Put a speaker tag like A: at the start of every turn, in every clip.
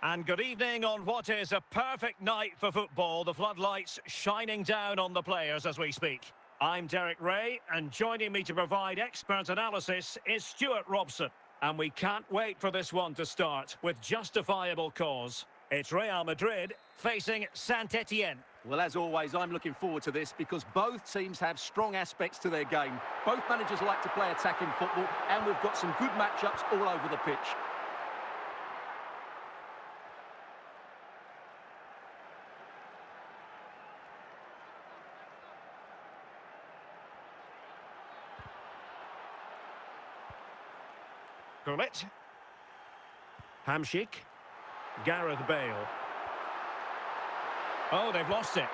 A: And good evening on what is a perfect night for football. The floodlights shining down on the players as we speak. I'm Derek Ray, and joining me to provide expert analysis is Stuart Robson. And we can't wait for this one to start with justifiable cause. It's Real Madrid facing Saint-Etienne.
B: Well, as always, I'm looking forward to this because both teams have strong aspects to their game. Both managers like to play attacking football, and we've got some good matchups all over the pitch.
A: Gullit. Hamsik. Gareth Bale. Oh, they've lost it.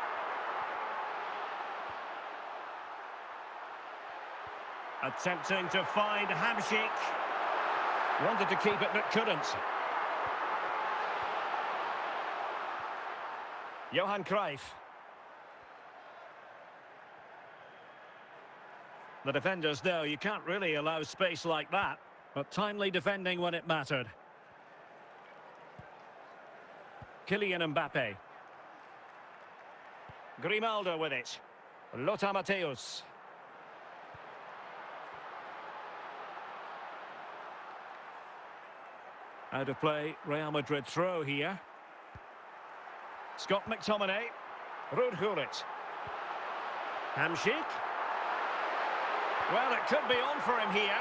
A: Attempting to find Hamsik. Wanted to keep it but couldn't. Johan Cruyff. The defenders know you can't really allow space like that, but timely defending when it mattered. Kylian Mbappe. Grimaldo with it. Lothar Matthäus. Out of play, Real Madrid throw here. Scott McTominay. Ruud Gullit. Hamsik. Well, it could be on for him here.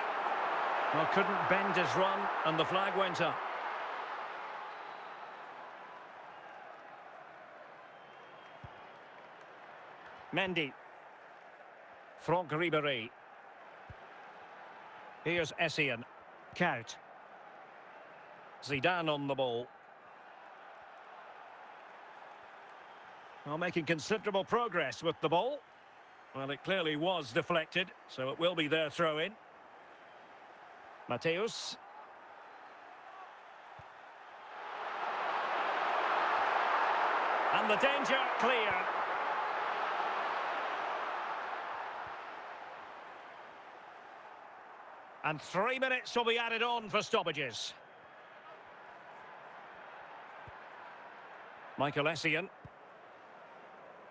A: Well, couldn't bend his run, and the flag went up. Mendy. Franck Ribéry. Here's Essien. Kout. Zidane on the ball. Well, making considerable progress with the ball. Well, it clearly was deflected, so it will be their throw-in. Matthäus. And the danger cleared. And 3 minutes will be added on for stoppages. Michael Essien.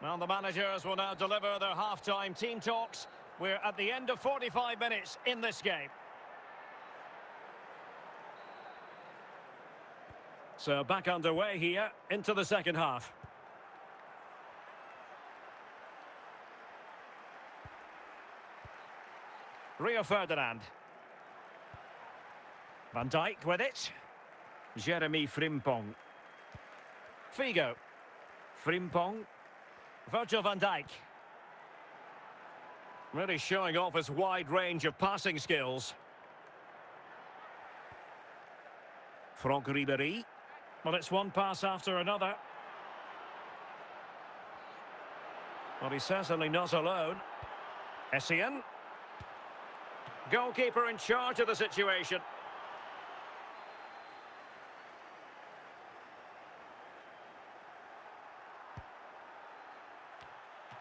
A: Well, the managers will now deliver their half-time team talks. We're at the end of 45 minutes in this game. So back underway here into the second half. Rio Ferdinand. Van Dijk with it. Jeremy Frimpong. Figo. Frimpong. Virgil van Dijk. Really showing off his wide range of passing skills. Franck Ribéry. Well, it's one pass after another. Well, he's certainly not alone. Essien. Goalkeeper in charge of the situation.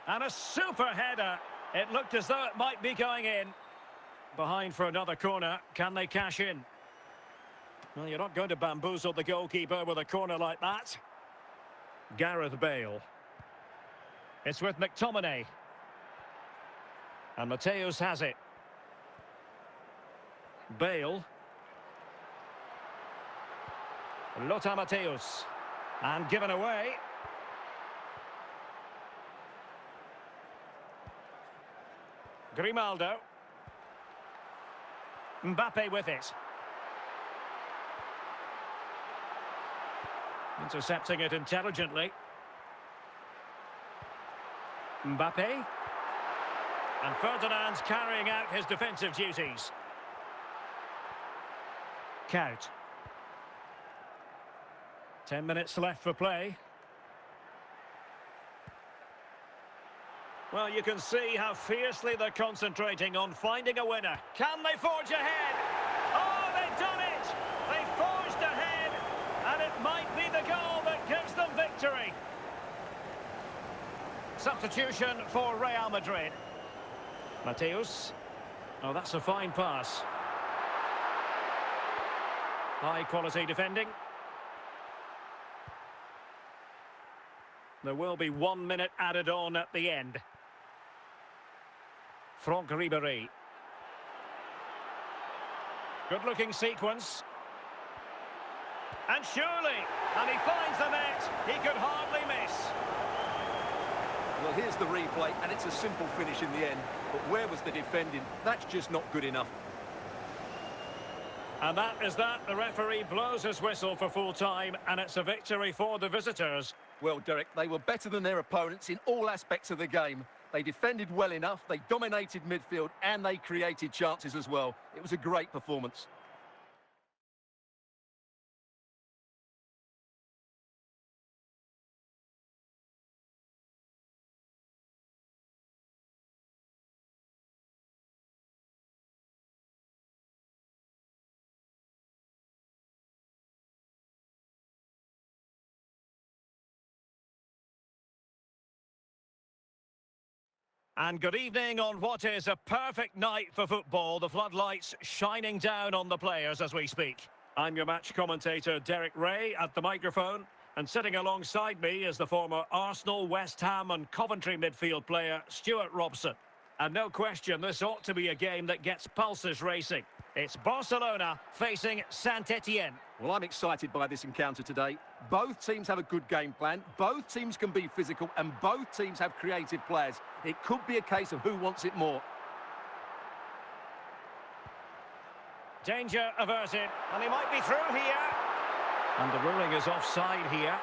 A: And a super header. It looked as though it might be going in. Behind for another corner. Can they cash in? Well, you're not going to bamboozle the goalkeeper with a corner like that. Gareth Bale. It's with McTominay. And Matthäus has it. Bale. Lothar Matthäus. And given away. Grimaldo. Mbappe with it. Intercepting it intelligently. Mbappe. And Ferdinand's carrying out his defensive duties. Kout. 10 minutes left for play. Well, you can see how fiercely they're concentrating on finding a winner. Can they forge ahead? Oh, they've done it! They forged ahead, and it might be the goal that gives them victory. Substitution for Real Madrid. Matthäus. Oh, that's a fine pass. High quality defending. There will be 1 minute added on at the end. Franck Ribéry. Good-looking sequence. And surely, and he finds the net. He could hardly miss.
B: Well, here's the replay, and it's a simple finish in the end. But where was the defending? That's just not good enough.
A: And that is that. The referee blows his whistle for full time, and it's a victory for the visitors.
B: Well, Derek, they were better than their opponents in all aspects of the game. They defended well enough, they dominated midfield, and they created chances as well. It was a great performance.
A: And good evening on what is a perfect night for football. The floodlights shining down on the players as we speak. I'm your match commentator, Derek Ray, at the microphone. And sitting alongside me is the former Arsenal, West Ham and Coventry midfield player, Stuart Robson. And no question, this ought to be a game that gets pulses racing. It's Barcelona facing Saint-Etienne.
B: Well, I'm excited by this encounter today. Both teams have a good game plan, both teams can be physical, and both teams have creative players. It could be a case of who wants it more.
A: Danger averted, and he might be through here. And the ruling is offside here.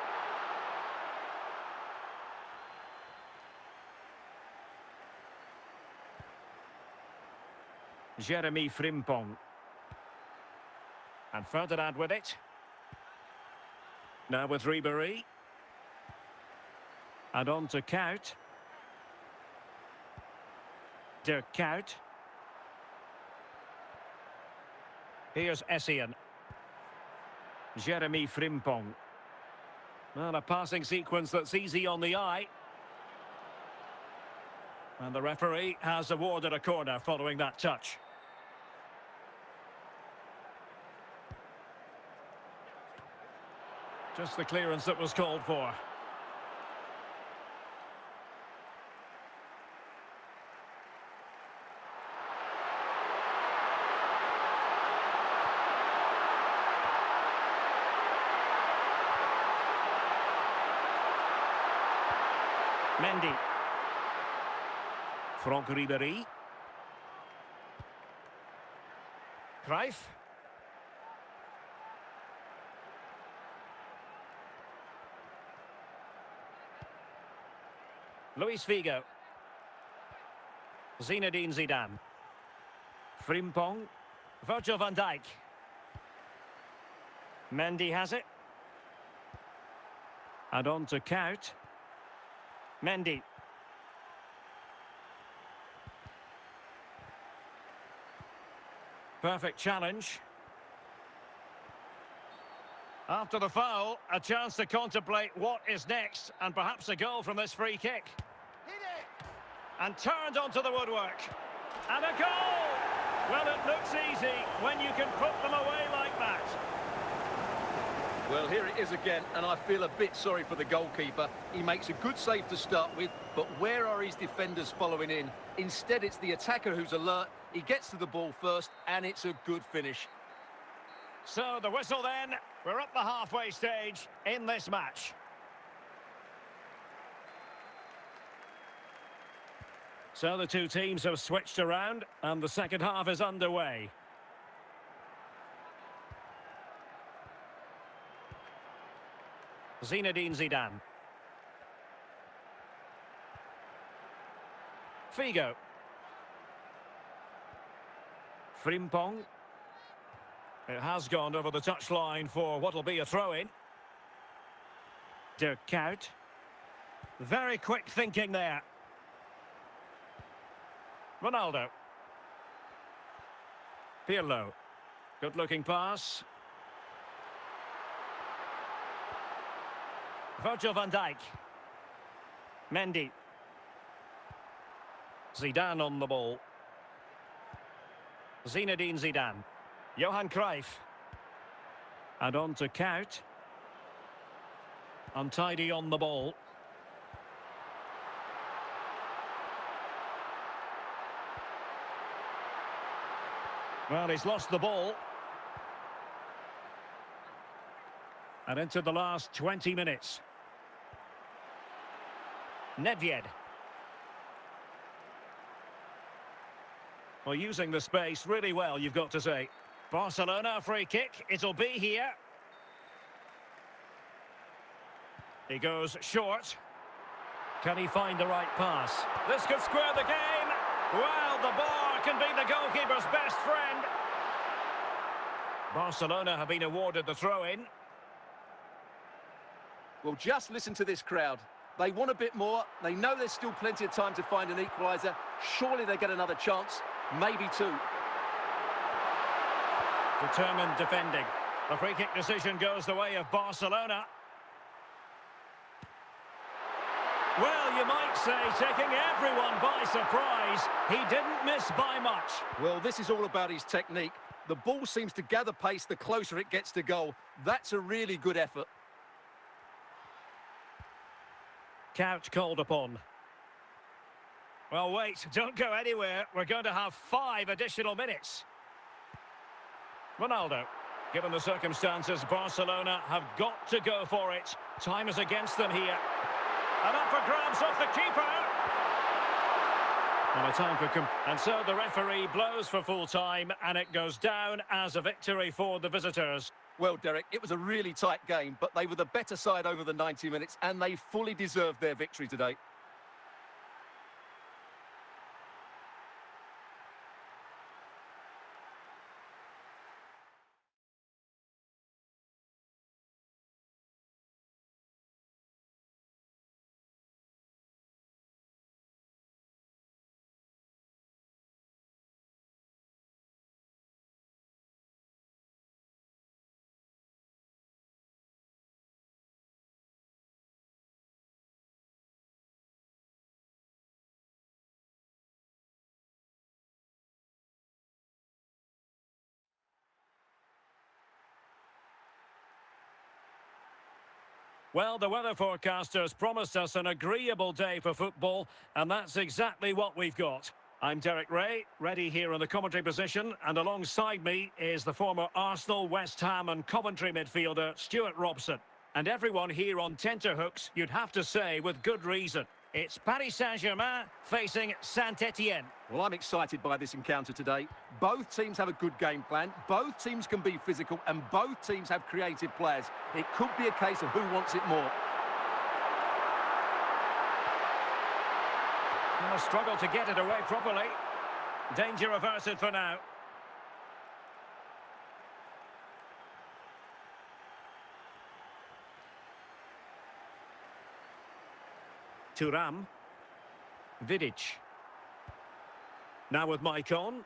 A: Jeremy Frimpong. And Ferdinand with it. Now with Ribéry. And on to Kuyt. De Kuyt. Here's Essien. Jeremy Frimpong. And a passing sequence that's easy on the eye. And the referee has awarded a corner following that touch. Just the clearance that was called for. Mendy. Franck Ribéry. Cruyff. Luis Figo. Zinedine Zidane. Frimpong. Virgil van Dijk. Mendy has it. And on to Kuyt. Mendy. Perfect challenge. After the foul, a chance to contemplate what is next, and perhaps a goal from this free kick. Hit it! And turned onto the woodwork. And a goal! Well, it looks easy when you can put them away like that.
B: Well, here it is again, and I feel a bit sorry for the goalkeeper. He makes a good save to start with, but where are his defenders following in? Instead, it's the attacker who's alert. He gets to the ball first, and it's a good finish.
A: So the whistle then, we're up the halfway stage in this match. So the two teams have switched around and the second half is underway. Zinedine Zidane. Figo. Frimpong. It has gone over the touchline for what will be a throw-in. De Kuyt. Very quick thinking there. Ronaldo. Pirlo. Good-looking pass. Virgil van Dijk. Mendy. Zidane on the ball. Zinedine Zidane. Johan Cruyff. And on to Kuyt. Untidy on the ball. Well, he's lost the ball. And into the last 20 minutes. Nedved. Well, using the space really well, you've got to say. Barcelona free kick. It'll be here. He goes short. Can he find the right pass? This could square the game. Well, the bar can be the goalkeeper's best friend. Barcelona have been awarded the throw-in.
B: Well, just listen to this crowd. They want a bit more. They know there's still plenty of time to find an equaliser. Surely they get another chance. Maybe two.
A: Determined defending. The free kick decision goes the way of Barcelona. Well, you might say taking everyone by surprise. He didn't miss by much.
B: Well, this is all about his technique. The ball seems to gather pace the closer it gets to goal. That's a really good effort.
A: Couch called upon. Well, wait, don't go anywhere. We're going to have 5 additional minutes. Ronaldo. Given the circumstances, Barcelona have got to go for it. Time is against them here. And up for grabs off the keeper. And a time for... And so the referee blows for full time, and it goes down as a victory for the visitors.
B: Well, Derek, it was a really tight game, but they were the better side over the 90 minutes, and they fully deserved their victory today.
A: Well, the weather forecasters promised us an agreeable day for football, and that's exactly what we've got. I'm Derek Ray, ready here in the commentary position, and alongside me is the former Arsenal, West Ham and Coventry midfielder, Stuart Robson. And everyone here on tenterhooks, you'd have to say, with good reason. It's Paris Saint-Germain facing Saint-Etienne.
B: Well, I'm excited by this encounter today. Both teams have a good game plan, both teams can be physical, and both teams have creative players. It could be a case of who wants it more.
A: And a struggle to get it away properly. Danger averted for now. Thuram. Vidic. Now with Maicon.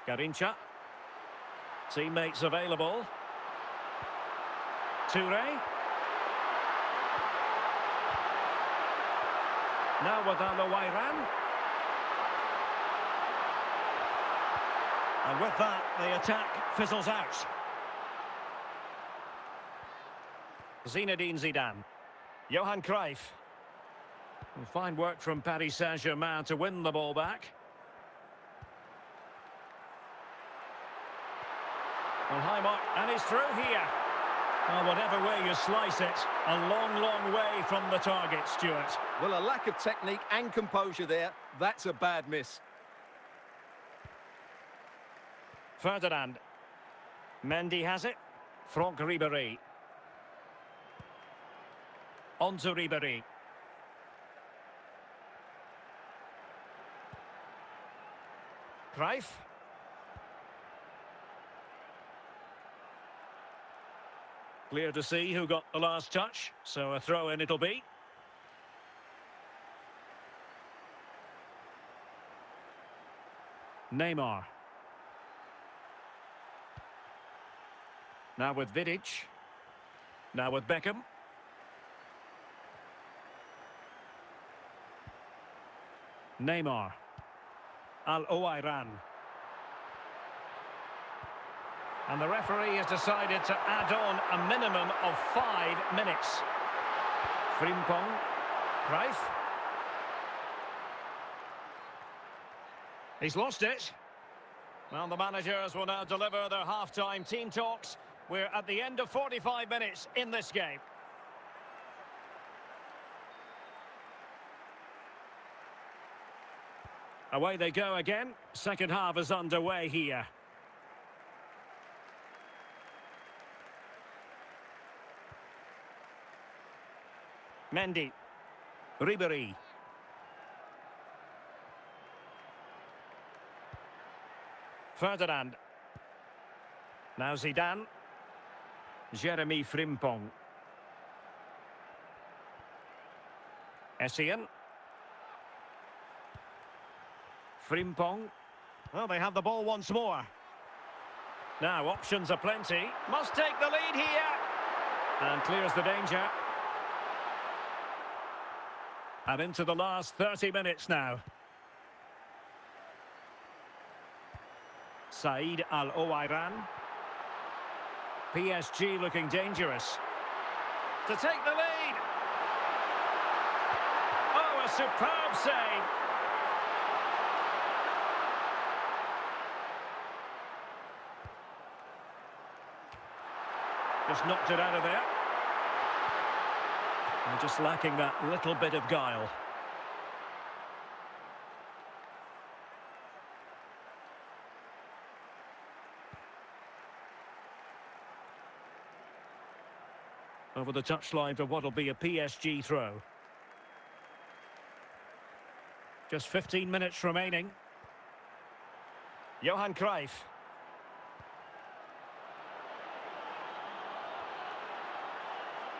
A: Garincha. Teammates available. Touré. Now with Alowairan. And with that, the attack fizzles out. Zinedine Zidane. Johan Cruyff. And fine work from Paris Saint-Germain to win the ball back. Well, high mark, and he's through here. Well, whatever way you slice it, a long, long way from the target, Stuart.
B: Well, a lack of technique and composure there. That's a bad miss.
A: Ferdinand. Mendy has it. Franck Ribéry. On to Ribéry. Cruyff. Clear to see who got the last touch, so a throw-in it'll be. Neymar. Now with Vidic. Now with Beckham. Neymar. Al-Owairan. And the referee has decided to add on a minimum of 5 minutes. Frimpong. Cruyff. He's lost it. Well, the managers will now deliver their half-time team talks. We're at the end of 45 minutes in this game. Away they go again. Second half is underway here. Mendy. Ribéry. Ferdinand. Now Zidane. Jeremy Frimpong. Essien. Frimpong. Well, they have the ball once more. Now, options are plenty. Must take the lead here. And clears the danger. And into the last 30 minutes now. Said Al-Owairan. PSG looking dangerous. To take the lead. Oh, a superb save. Just knocked it out of there. And just lacking that little bit of guile. Over the touchline for what will be a PSG throw. Just 15 minutes remaining. Johan Cruyff.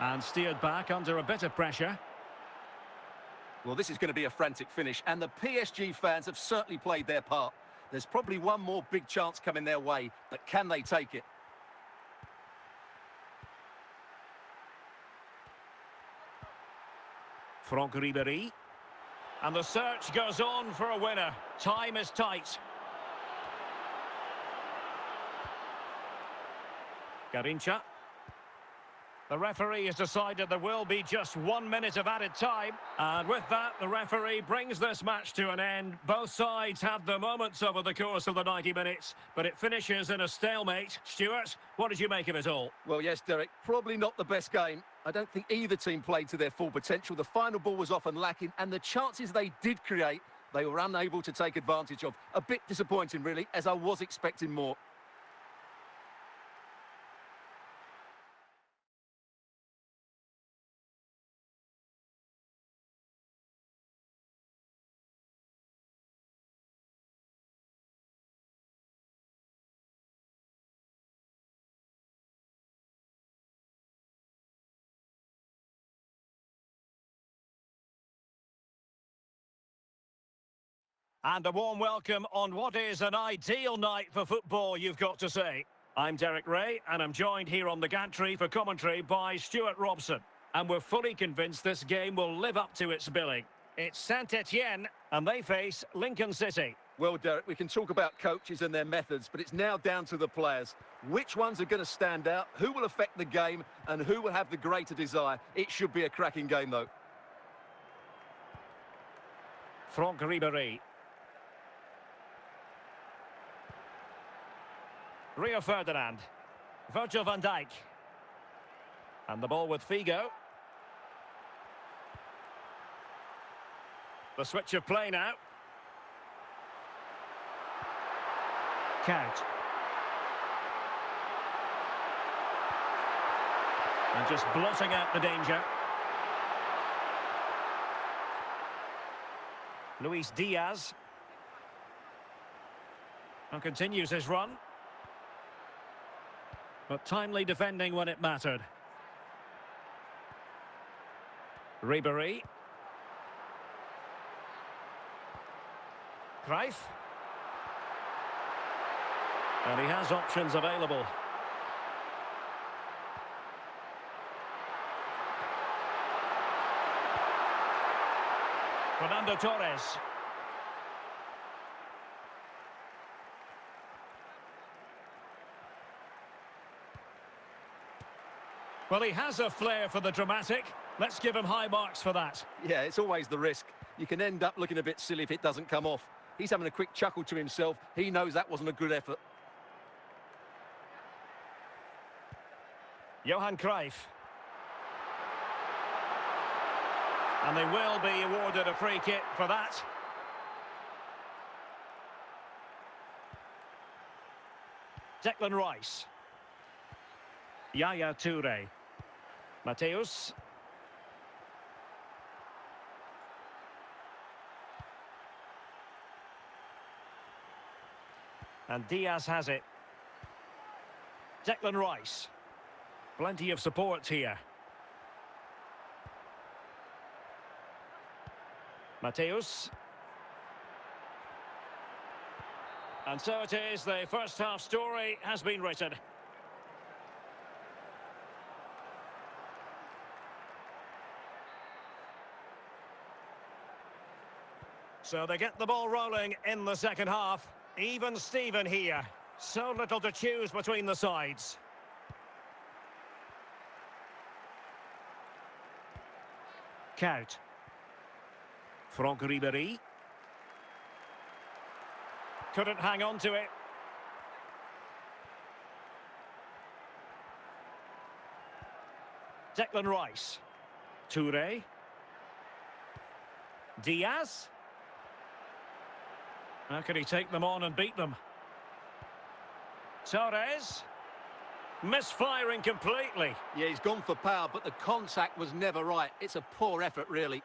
A: And steered back under a bit of pressure.
B: Well, this is going to be a frantic finish, and the PSG fans have certainly played their part. There's probably one more big chance coming their way, but can they take it?
A: Franck Ribéry. And the search goes on for a winner. Time is tight. Garincha. The referee has decided there will be just 1 minute of added time. And with that, the referee brings this match to an end. Both sides had their moments over the course of the 90 minutes, but it finishes in a stalemate. Stuart, what did you make of it all?
B: Well, yes, Derek, probably not the best game. I don't think either team played to their full potential. The final ball was often lacking, and the chances they did create, they were unable to take advantage of. A bit disappointing, really, as I was expecting more.
A: And a warm welcome on what is an ideal night for football, you've got to say. I'm Derek Ray, and I'm joined here on the gantry for commentary by Stuart Robson. And we're fully convinced this game will live up to its billing. It's Saint-Etienne, and they face Lincoln City.
B: Well, Derek, we can talk about coaches and their methods, but it's now down to the players. Which ones are going to stand out, who will affect the game, and who will have the greater desire? It should be a cracking game, though.
A: Franck Ribéry. Rio Ferdinand. Virgil van Dijk. And the ball with Figo. The switch of play now. Count. And just blotting out the danger. Luis Diaz. And continues his run. But timely defending when it mattered. Ribéry. Cruyff. And he has options available. Fernando Torres. Well, he has a flair for the dramatic. Let's give him high marks for that.
B: Yeah, it's always the risk. You can end up looking a bit silly if it doesn't come off. He's having a quick chuckle to himself. He knows that wasn't a good effort.
A: Johan Cruyff. And they will be awarded a free kick for that. Declan Rice. Yaya Toure. Mateus. And Diaz has it. Declan Rice. Plenty of support here. Mateus. And so it is, the first half story has been written. So they get the ball rolling in the second half. Even Steven here. So little to choose between the sides. Kout. Franck Ribéry. Couldn't hang on to it. Declan Rice. Toure. Diaz. How can he take them on and beat them? Torres. Misfiring completely.
B: Yeah, he's gone for power, but the contact was never right. It's a poor effort, really.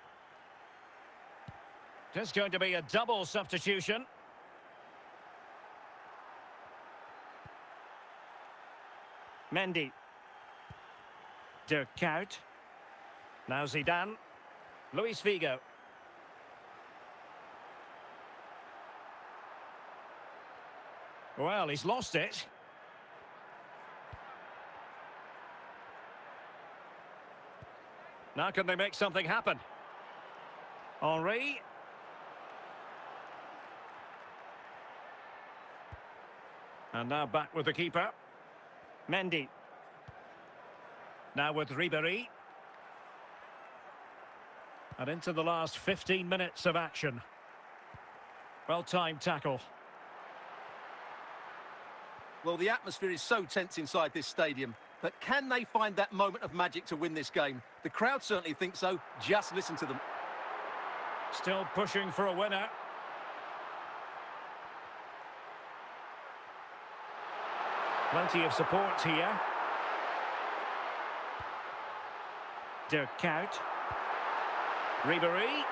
A: Just going to be a double substitution. Mendy. Dirk Kuyt. Now Zidane. Luis Figo. Well, he's lost it. Now can they make something happen? Henry. And now back with the keeper. Mendy. Now with Ribéry. And into the last 15 minutes of action. Well-timed tackle.
B: Well, the atmosphere is so tense inside this stadium, but can they find that moment of magic to win this game? The crowd certainly think so. Just listen to them.
A: Still pushing for a winner. Plenty of support here. Dirk Kuyt. Ribéry.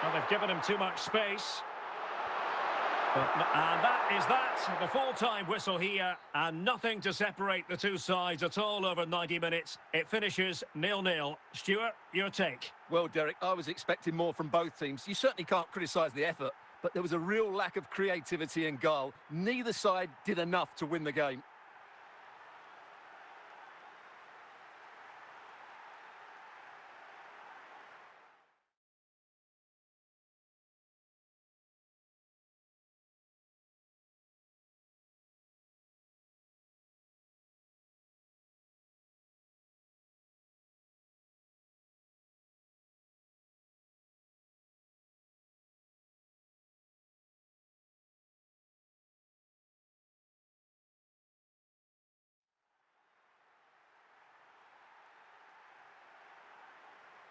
A: Well, they've given him too much space. And that is that. The full-time whistle here. And nothing to separate the two sides at all over 90 minutes. It finishes 0-0. Stuart, your take?
B: Well, Derek, I was expecting more from both teams. You certainly can't criticise the effort, but there was a real lack of creativity and guile. Neither side did enough to win the game.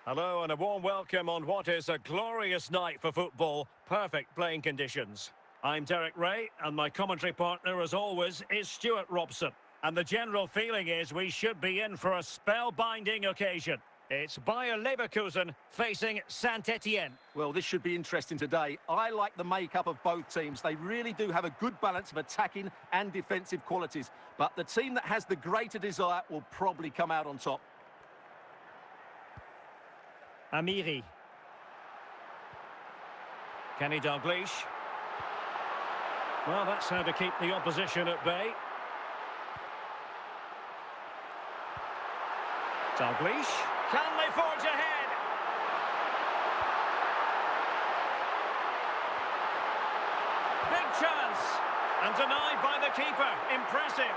A: Hello and a warm welcome on what is a glorious night for football. Perfect playing conditions. I'm Derek Ray and my commentary partner as always is Stuart Robson. And the general feeling is we should be in for a spellbinding occasion. It's Bayer Leverkusen facing Saint-Etienne.
B: Well, this should be interesting today. I like the makeup of both teams. They really do have a good balance of attacking and defensive qualities. But the team that has the greater desire will probably come out on top.
A: Amiri. Kenny Dalglish. Well, that's how to keep the opposition at bay. Dalglish. Can they forge ahead? Big chance. And denied by the keeper. Impressive.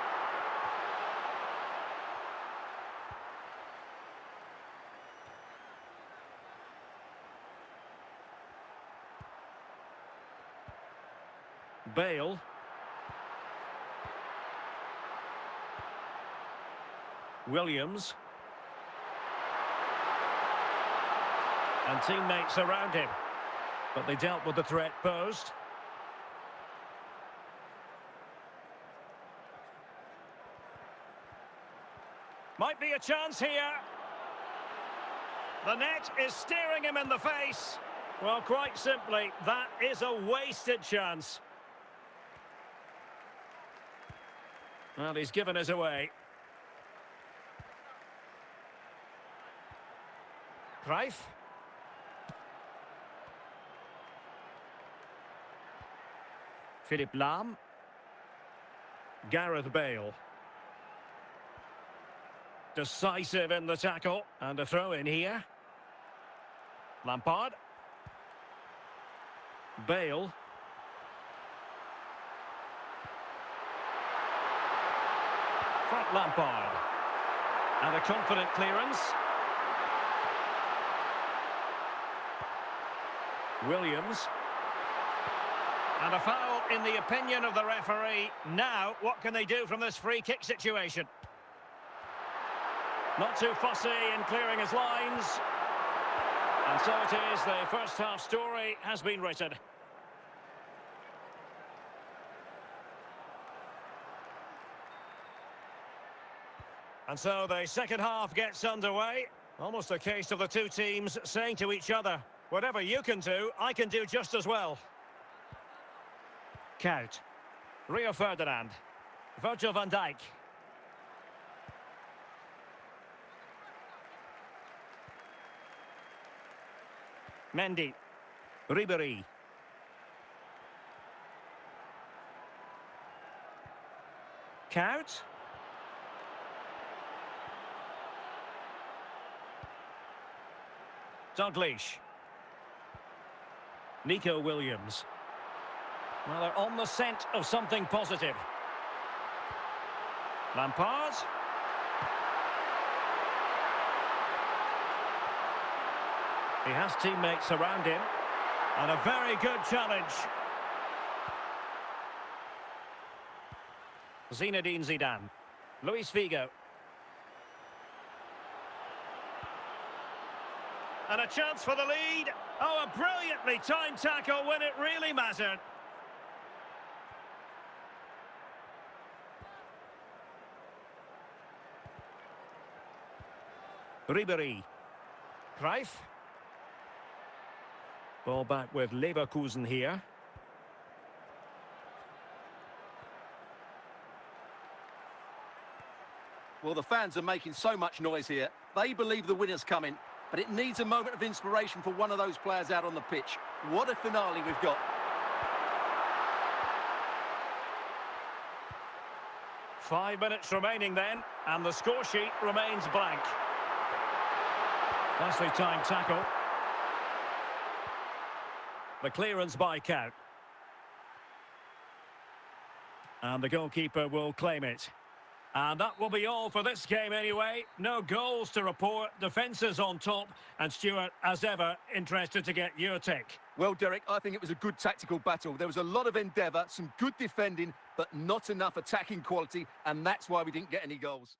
A: Bale. Williams. And teammates around him. But they dealt with the threat posed. Might be a chance here. The net is staring him in the face. Well, quite simply, that is a wasted chance. Well, he's given us away. Cruyff. Philip Lahm. Gareth Bale. Decisive in the tackle. And a throw in here. Lampard. Bale. Frank Lampard. And a confident clearance. Williams. And a foul in the opinion of the referee. Now, what can they do from this free kick situation? Not too fussy in clearing his lines. And so it is, the first half story has been written. And so the second half gets underway. Almost a case of the two teams saying to each other, whatever you can do, I can do just as well. Kuyt. Rio Ferdinand. Virgil van Dijk. Mendy. Ribéry. Kuyt. Dalglish. Nico Williams. Well, they're on the scent of something positive. Lampard. He has teammates around him. And a very good challenge. Zinedine Zidane. Luis Figo. And a chance for the lead. Oh, a brilliantly timed tackle when it really mattered. Ribéry. Cruyff. Ball back with Leverkusen here.
B: Well, the fans are making so much noise here. They believe the winner's coming, but it needs a moment of inspiration for one of those players out on the pitch. What a finale we've got.
A: Five minutes remaining then, and the score sheet remains blank. Nicely timed tackle. The clearance by Kuyt. And the goalkeeper will claim it. And that will be all for this game anyway. No goals to report, defences on top. And Stuart, as ever, interested to get your take.
B: Well, Derek, I think it was a good tactical battle. There was a lot of endeavour, some good defending, but not enough attacking quality, and that's why we didn't get any goals.